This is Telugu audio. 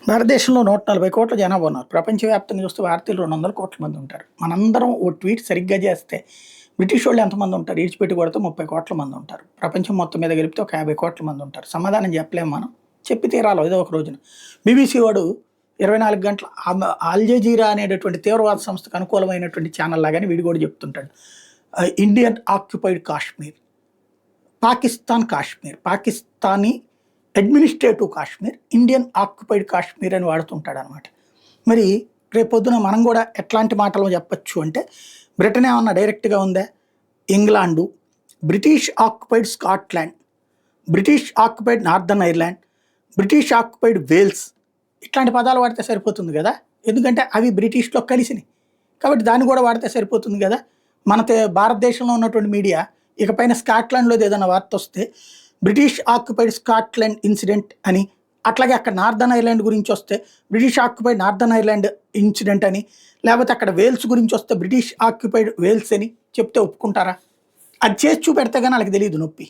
భారతదేశంలో 140 కోట్ల జనాభా ఉన్నారు. ప్రపంచవ్యాప్తంగా చూస్తే భారతీయులు 200 కోట్ల మంది ఉంటారు. మనందరం ఓ ట్వీట్ సరిగ్గా చేస్తే బ్రిటిష్ వాళ్ళు ఎంతమంది ఉంటారు? ఈడ్చిపెట్టి కొడితే 30 కోట్ల మంది ఉంటారు. ప్రపంచం మొత్తం మీద కలిపితే ఒక 50 కోట్ల మంది ఉంటారు. సమాధానం చెప్పలేము మనం. చెప్పి తీరాలి ఏదో ఒక రోజున. బీబీసీ వాడు 24 గంటల అల్ జజీరా అనేటటువంటి తీవ్రవాద సంస్థకు అనుకూలమైనటువంటి ఛానల్ లాగానే వీడు కూడా చెప్తుంటాడు. Indian occupied Kashmir, Pakistan Kashmir, Pakistani administrative Kashmir, Indian occupied Kashmir అని వాడుతుంటాడు అనమాట. మరి రేపొద్దున మనం కూడా ఎట్లాంటి మాటలు చెప్పచ్చు అంటే, బ్రిటన్ ఏమన్నా డైరెక్ట్గా ఉందా? England, British occupied Scotland, British occupied Northern Ireland, British occupied Wales, ఇట్లాంటి పదాలు వాడితే సరిపోతుంది కదా. ఎందుకంటే అవి బ్రిటిష్లో కలిసినాయి కాబట్టి దాన్ని కూడా వాడితే సరిపోతుంది కదా. మన భారతదేశంలో ఉన్నటువంటి మీడియా ఇకపైన స్కాట్లాండ్లో ఏదైనా వార్త వస్తే బ్రిటిష్ ఆక్యుపైడ్ స్కాట్లాండ్ ఇన్సిడెంట్ అని, అట్లాగే అక్కడ నార్దర్న్ ఐర్లాండ్ గురించి వస్తే British occupied Northern Ireland incident అని, లేకపోతే అక్కడ వేల్స్ గురించి వస్తే బ్రిటిష్ ఆక్యుపైడ్ వేల్స్ అని చెప్తే ఒప్పుకుంటారా? అది చేసి చూపెడితే కానీ వాళ్ళకి తెలియదు నొప్పి.